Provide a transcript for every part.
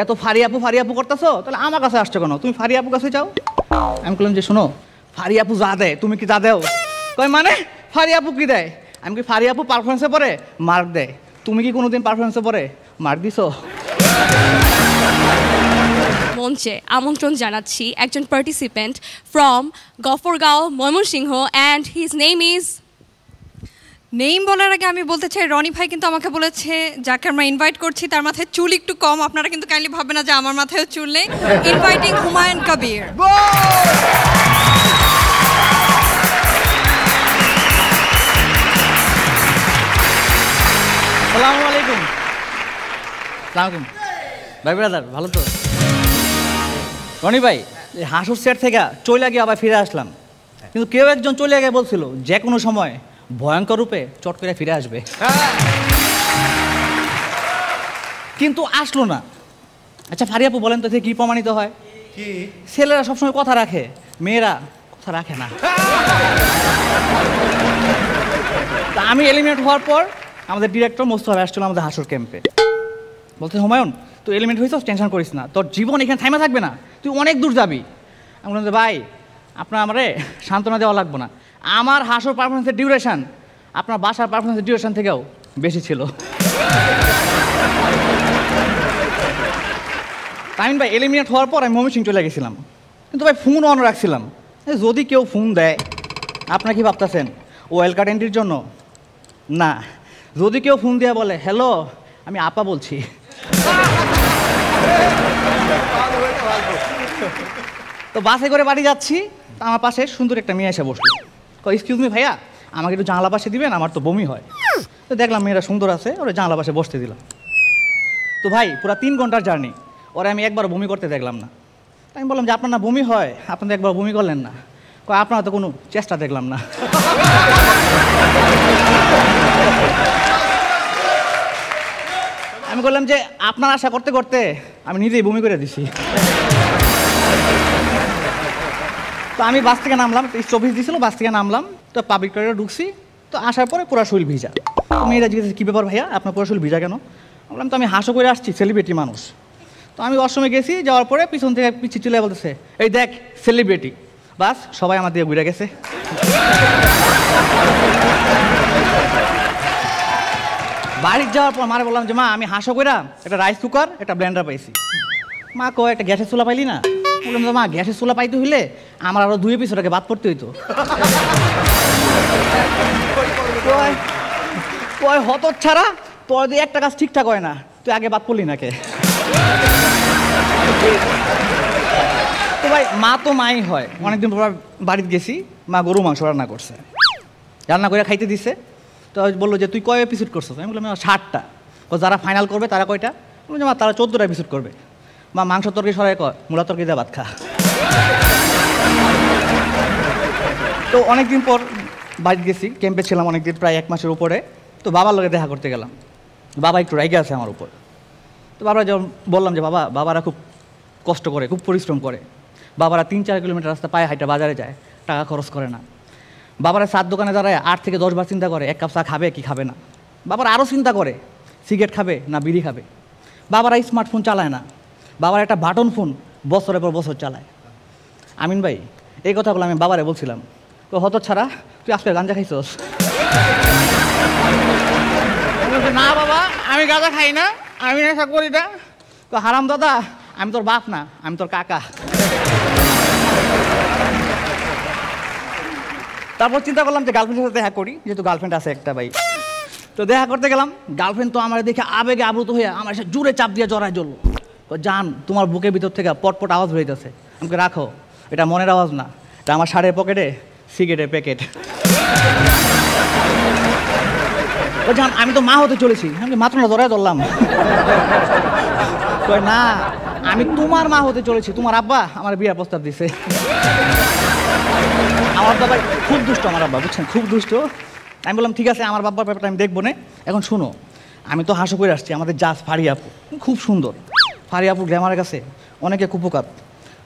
এত ফারি আপু করতেছো, তাহলে আমার কাছে আসছো কেন? তুমি ফারি আপু কাছে যাও। আমি বললাম যে শোনো, ফারি আপু যা দেয় তুমি কি তা দেও? কয় মানে ফারি আপু কি দেয়? আমি কি ফারি আপু পারফরমেন্সে পরে মার্ক দেয়, তুমি কি কোনোদিন পারফরমেন্সে পরে মার্ক দিছো? মঞ্চে আমন্ত্রণ জানাচ্ছি একজন participant from Gafargaon, Mymensingh, and his name is. Name বলার আগে আমি বলতে চাই, রনি ভাই কিন্তু আমাকে বলেছে যাকে আমরা ইনভাইট করছি তার মাথায় চুল একটু কম। আপনারা কিন্তু কাইন্ডলি ভাববেন না যে আমার মাথায়ও চুল নেই। ইনভাইটিং হুমায়ুন কবির। আসসালামু আলাইকুম। আসসালামু ভাই ব্রাদার, ভালো তো? রনি ভাই, এই হাসুর সেট থেকে চলে গিয়ে আবার ফিরে আসলাম, কিন্তু কেউ একজন চলে গিয়ে বলছিল যে কোনো সময় ভয়ঙ্কর রূপে চট করে ফিরে আসবে, কিন্তু আসলো না। আচ্ছা ফারি আপু বলেন তো কি প্রমাণিত হয়? কি ছেলেরা সবসময় কথা রাখে, মেয়েরা কথা রাখে না। তা আমি এলিমিনেট হওয়ার পর আমাদের ডিরেক্টর মোস্তফা আসছিল আমাদের হাসুর ক্যাম্পে, বলতে হুমায়ুন তুই এলিমেন্ট হয়েছিস, টেনশন করিস না, তোর জীবন এখানে থাইমা থাকবে না, তুই অনেক দূর যাবি। আমি বললাম যে ভাই আপনার আমারে সান্ত্বনা দেওয়া লাগবে না, আমার হাসুর পারফরমেন্সের ডিউরেশন আপনার বাসার পারফরমেন্সের ডিউরেশন থেকেও বেশি ছিল। তামিন ভাই এলিমিনেট হওয়ার পর আমি ময়মনসিংহ চলে গেছিলাম, কিন্তু ভাই ফোন অন রাখছিলাম, যদি কেউ ফোন দেয় আপনারা কি ভাবতেছেন ওয়েল কার্ড এন্ট্রির জন্য? না, যদি কেউ ফোন দিয়ে বলে হ্যালো আমি আপা বলছি, তো বাসে করে বাড়ি যাচ্ছি, আমার পাশে সুন্দর একটা মেয়ে এসে বসলো, এক্সকিউজ মি ভাইয়া আমাকে একটু জানলা পাশে দিবেন, আমার তো বমি হয়। তো দেখলাম মেয়েরা সুন্দর আছে, ওরা জানলা পাশে বসতে দিলাম। তো ভাই পুরা 3 ঘন্টার জার্নি, ওরা আমি একবার বমি করতে দেখলাম না। আমি বললাম যে আপনার না বমি হয়, আপনারা একবার বমি করলেন না? আপনারা তো কোনো চেষ্টা দেখলাম না। আমি বললাম যে আপনার আশা করতে করতে আমি নিজেই বমি করে দিছি। তো আমি বাস থেকে নামলাম, 24 দিয়েছিল, বাস থেকে নামলাম, তো পাবলিক টয়লেটে ঢুকছি, তো আসার পরে পুরা শরীর ভিজা। মেয়েরা জিজ্ঞেস কী ব্যাপার ভাইয়া আপনার পুরা শরীর ভিজা কেন? বললাম তো আমি হাসো করে আসছি, সেলিব্রিটি মানুষ। তো আমি অসময়ে গেছি, যাওয়ার পরে পিছন থেকে পিছিয়ে চলে বলতেছে এই দেখ সেলিব্রিটি, বাস সবাই আমার দিয়ে ঘুরে গেছে। বাড়ি যাওয়ার পর মারে বললাম যে মা আমি হাসো কইরা একটা রাইস কুকার একটা ব্লেন্ডার পাইছি। মা কয় একটা গ্যাসের চুলা পাইলি না? বললাম যে মা গ্যাসের চুলা পাইতে হইলে আমার আরো 2 এপিসোড আগে বাদ পড়তে হইতো। কয় হত ছাড়া তোর দিয়ে একটা কাজ ঠিকঠাক হয় না, তুই আগে বাদ পড়লি না কে? তো ভাই মা তো মাই হয়, অনেকদিন পর বাড়িতে গেছি, মা গরু মাংস রান্না করছে, রান্না করে খাইতে দিছে। তো বললো যে তুই কয় এপিসোড করছিস? আমি বললাম 60টা। যারা ফাইনাল করবে তারা কয়টা? বললাম যে মা তারা 14টা এপিসোড করবে। মা মাংস তরকারি সরাই কয় মূলা তরকারি দিয়ে ভাত খা। তো অনেকদিন পর বাড়িতে গেছি, ক্যাম্পে ছিলাম অনেকদিন, প্রায় 1 মাসের উপরে। তো বাবার লগে দেখা করতে গেলাম, বাবা একটু রাইগে আছে আমার উপর। তো বাবা যখন বললাম যে বাবারা খুব কষ্ট করে, খুব পরিশ্রম করে, বাবারা 3-4 কিলোমিটার রাস্তা পায়ে হাইটা বাজারে যায়, টাকা খরচ করে না। বাবারা 7 দোকানে দাঁড়ায় 8 থেকে 10 বার চিন্তা করে 1 কাপ চা খাবে কি খাবে না। বাবারা আরও চিন্তা করে সিগারেট খাবে না বিড়ি খাবে। বাবারা স্মার্টফোন চালায় না, বাবার একটা বাটন ফোন বছরের পর বছর চালায়। আমিন ভাই এই কথাগুলো আমি বাবারে বলছিলাম, তো হত ছাড়া তুই আজকে গাঁজা খাইছস? না বাবা আমি গাঁজা খাই না, আমি নেশা করি না। তো হারাম দাদা আমি তোর বাপ না, আমি তোর কাকা। তারপর চিন্তা করলাম যে গার্লফ্রেন্ডের সাথে দেখা করি, যেহেতু গার্লফ্রেন্ড আছে একটা ভাই। তো দেখা করতে গেলাম, গার্লফ্রেন্ড তো আমার দেখে আবেগে আপ্লুত হয়ে আমার সাথে জোরে চাপ দিয়ে জড়ায় জ্বললো। তো জান তোমার বুকের ভিতর থেকে পটপট আওয়াজ বেরোতেছে। আমাকে রাখো, এটা মনের আওয়াজ না, এটা আমার শাড়ির পকেটে সিগারেটের প্যাকেট। ও জান আমি তো মা হতে চলেছি। আমি মাত্র না জড়ায় ধরলাম, না আমি তোমার মা হতে চলেছি, তোমার আব্বা আমার বিয়ের প্রস্তাব দিছে। আমার বাবা খুব দুষ্ট, আমার আব্বা বুঝছেন খুব দুষ্ট। আমি বললাম ঠিক আছে আমার বাবার ব্যাপারটা আমি দেখবো না। এখন শুনো, আমি তো হাসো করে আসছি, আমাদের জাজ ফারি আপু খুব সুন্দর। ফারি আপুর গ্রামারের কাছে অনেকে কুপকাত।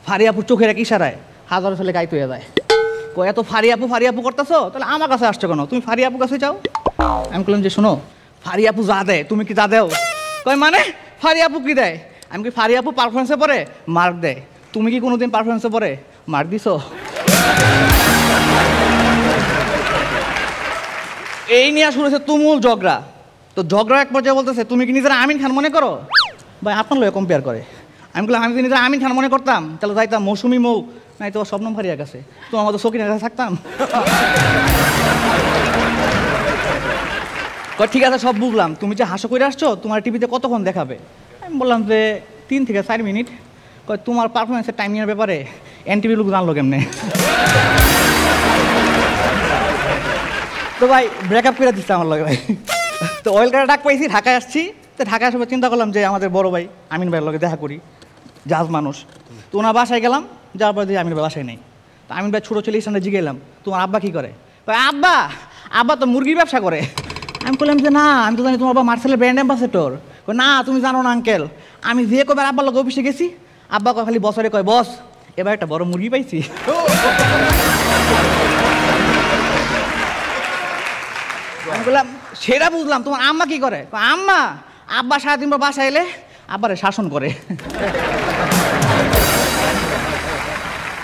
ফারি আপুর চোখের এক ইশারায় হাজারো ছেলে গাইতে হয়ে যায়। এত ফারি আপু করতেছো, তাহলে আমার কাছে আসছো কেন? তুমি ফারি আপু কাছে যাও। আমি বললাম যে শোনো, ফারি আপু যা দেয় তুমি কি তা দেও? কয় মানে ফারি আপু কি দেয়? আমি কি ফারিয়া আপু পারফরমেন্সে পরে মার্ক দেয়, তুমি কি কোনোদিন পারফরমেন্সে পরে মার্ক দিছো? এই নিয়ে শুরু হয়েছে তুমুল ঝগড়া। তো ঝগড়া এক পর্যায়ে বলতেছে তুমি কি নিজেরা আমিন খান মনে করো? ভাই আপনার লোক কম্পেয়ার করে। আমি বললাম আমি যদি নিজেরা আমিন খান মনে করতাম তাহলে যাইতাম মৌসুমি মৌ নাই তো স্বপ্নম ফারিয়ার কাছে, তো আমাদের সকিনের কাছে থাকতাম। ঠিক আছে সব বুঝলাম, তুমি যে হাসো করে আসছো তোমার টিভিতে কতক্ষণ দেখাবে? আমি বললাম যে 3 থেকে 4 মিনিট। তোমার পারফরমেন্সের টাইমিংয়ের ব্যাপারে এনটিভি লোক জানলো কেমনে? তো ভাই ব্রেকআপ করে দিচ্ছে আমার লগে ভাই। তো অয়েল কারে ডাক পাইছি, ঢাকায় আসছি। তো ঢাকায় আসার পর চিন্তা করলাম যে আমাদের বড় ভাই আমিন ভাইয়ের লগে দেখা করি, জাহাজ মানুষ। তো ওনার বাসায় গেলাম, যাওয়ার পর দিয়ে আমিন ভাই বাসায় নেই। তো আমিন ভাই ছোটো ছেলে সামনে জিগেলাম তোমার আব্বা কী করে? আব্বা আব্বা তো মুরগির ব্যবসা করে। আমি বললাম যে না আমি তো জানি তোমার বাবা মার্সেলের ব্র্যান্ড অ্যাম্বাসেডর। না তুমি জানো না আঙ্কেল, আমি যে কবে আব্বার লগে অফিসে গেছি আব্বা কয় খালি বছরে কয় বস এবার একটা বড় মুরগি পাইছি। আমি বললাম সেটা বুঝলাম, তোমার আম্মা কি করে? আম্মা আব্বা সারাদিন পর বাসায় এলে আব্বারে শাসন করে।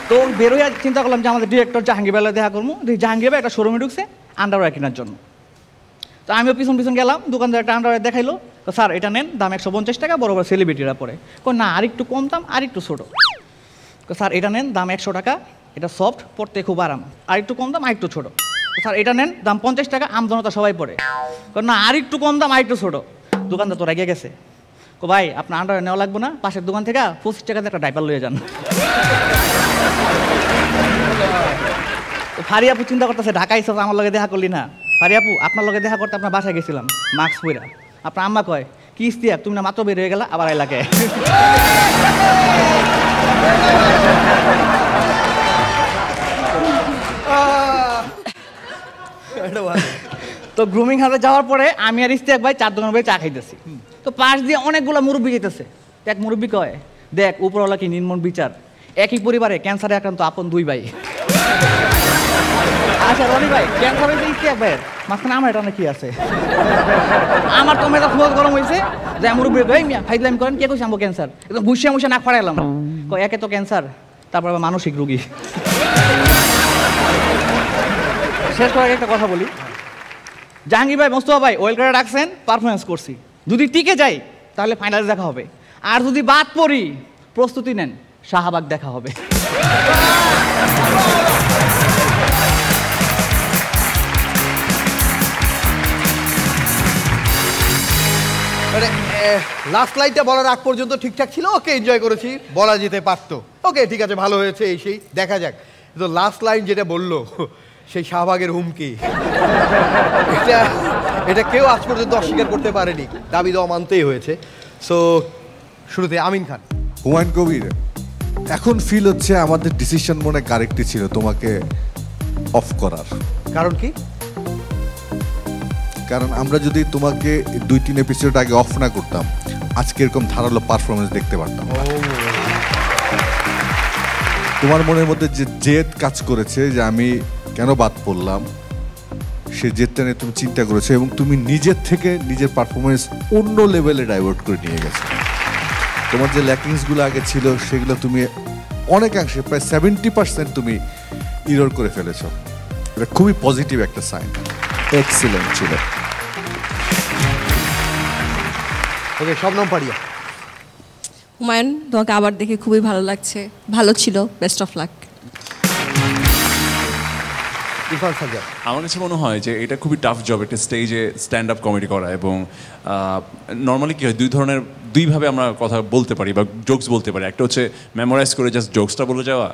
তো বেরোয় চিন্তা করলাম যে আমাদের ডিরেক্টর জাহাঙ্গীর বেলায় দেখা করবো। জাহাঙ্গীর ভাই একটা শোরুমে ঢুকছে আন্ডারওয়্যার কেনার জন্য। তো আমিও পিছন পিছন গেলাম, দোকানদার একটা আন্ডারওয়্যার দেখাইলো। তো স্যার এটা নেন, দাম 150 টাকা, বড় বড় সেলিব্রিটিরা পরে। না আরেকটু কম দাম আরেকটু ছোটো। স্যার এটা নেন, দাম 100 টাকা, এটা সফট, পড়তে খুব আরাম, আরেকটু কম দাম আরেকটু ছোটো। স্যার এটা নেন, দাম 50 টাকা, আমজনতা সবাই পড়ে। না আরেকটু কম দাম আরেকটু ছোটো। দোকানদার তো রেগে গেছে, ভাই আপনার আন্ডারওয়্যার নেওয়া লাগবে না, পাশের দোকান থেকে 25 টাকাতে একটা ডাইপার লয়ে যান। ফারিয়া আপু চিন্তা করতেছে ঢাকা এসে আমার লগে দেখা করলি না। ফারিয়া আপু আপনার লগে দেখা করতে আপনার বাসায় গেছিলাম মাস্ক পইরা। আপনার আম্মা কয় কি ইস্তিয়াক তুমি না মাত্র বের হয়ে গেলা আবার এলাকায়। তো গ্রুমিং হাউসে যাওয়ার পরে আমি আর ইস্তিয়াক ভাই 4 দোকান ভাই চা খাইতেছি। তো পাশ দিয়ে অনেকগুলো মুরব্বী যেতেছে। এক মুরব্বী কয় দেখ উপরওয়ালা কি নির্মম বিচার, একই পরিবারে ক্যান্সারে আক্রান্ত আপন 2 ভাই। আচ্ছা রনি ভাই ক্যান্সার হয়েছে ইস্তিয়াক ভাইয়ের, মাঝখানে আমার এটা কি আছে? আমার তো মেজাজ খুব গরম হয়েছে যে মুরব্বী কই মিয়া ফাইজলামি করেন, কে কইছে আমগো ক্যান্সার? একদম ঘুষিয়া মুষে নাক ফাড়াইলাম। কয় একে তো ক্যান্সার, তারপর আবার মানসিক রোগী। শেষ করার একটা কথা বলি, জাহাঙ্গীর ভাই মোস্তফা ভাই ওয়েল করে রাখছেন, পারফরমেন্স করছি, যদি টিকে যাই তাহলে ফাইনালে দেখা হবে, আর যদি বাদ পড়ি প্রস্তুতি নেন শাহবাগ দেখা হবে। লাস্ট লাইনটা বলার আগ পর্যন্ত ঠিকঠাক ছিল, ওকে এনজয় করেছি, বলা যেতে পারতো, ওকে ঠিক আছে ভালো হয়েছে, এই সেই দেখা যাক। তো লাস্ট লাইন যেটা বললো সেই শাহবাগের হুমকি, এটা কেউ আজ পর্যন্ত অস্বীকার করতে পারেনি, দাবি দেওয়া মানতেই হয়েছে। সো শুরুতে আমিন খান। হুমায়ুন কবির, এখন ফিল হচ্ছে আমাদের ডিসিশন মনে কারেক্টই ছিল তোমাকে অফ করার। কারণ কি? কারণ আমরা যদি তোমাকে 2-3 এপিসোড আগে অফ না করতাম আজকে এরকম ধারালো পারফরমেন্স দেখতে পারতাম। তোমার মনের মধ্যে যে জেদ কাজ করেছে যে আমি কেন বাদ পড়লাম, সে জেদটা নিয়ে তুমি চিন্তা করেছো এবং তুমি নিজের থেকে নিজের পারফরমেন্স অন্য লেভেলে ডাইভার্ট করে নিয়ে গেছো। তোমার যে ল্যাকিংসগুলো আগে ছিল সেগুলো তুমি অনেকাংশে প্রায় 70% তুমি ইরর করে ফেলেছো। এটা খুবই পজিটিভ একটা সাইন, এক্সিলেন্ট ছিল। ওকে শবনম পারিয়া। হুমায়ুন, তোমাকে আবার দেখে খুবই ভালো লাগছে, ভালো ছিল, best of luck. Irfan Sajjad. আমার কাছে মনে হয় যে এটা খুবই টাফ জব, একটা স্টেজে স্ট্যান্ড আপ কমেডি করা, এবং নর্মালি কী হয় দুইভাবে আমরা কথা বলতে পারি বা জোকস বলতে পারি। একটা হচ্ছে মেমোরাইজ করে জাস্ট জোকসটা বলে যাওয়া,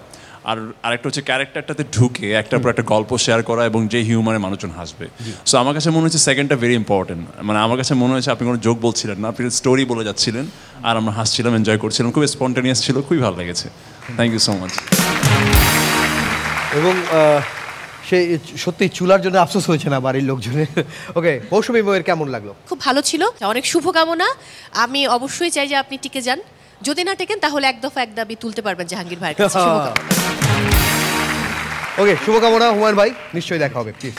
আর আরেকটা হচ্ছে ক্যারেক্টারটাতে ঢুকে একটার পর একটা গল্প শেয়ার করা এবং যে হিউমারে মানুষজন হাসবে। সো আমার কাছে মনে হচ্ছে সেকেন্ডটা ভেরি ইম্পর্টেন্ট। মানে আমার কাছে মনে হচ্ছে আপনি কোনো জোক বলছিলেন না, আপনি স্টোরি বলে যাচ্ছিলেন আর আমরা হাসছিলাম, এনজয় করছিলাম, খুবই স্পন্টেনিয়াস ছিল, খুবই ভালো লেগেছে। Thank you so much. এবং সে সত্যি চুলার জন্য আফসোস হয়েছে না বাড়ির লোকজনের। ওকে মৌসুমী বইয়ের কেমন লাগলো? খুব ভালো ছিল, অনেক শুভকামনা। আমি অবশ্যই চাই যে আপনি টিকে যান, যদি না টেকেন তাহলে এক দফা এক দাবি তুলতে পারবেন জাহাঙ্গীর ভাইয়ের কাছে। শুভকামনা। ওকে শুভকামনা হুমায়ুন ভাই, নিশ্চয়ই দেখা হবে প্লিজ।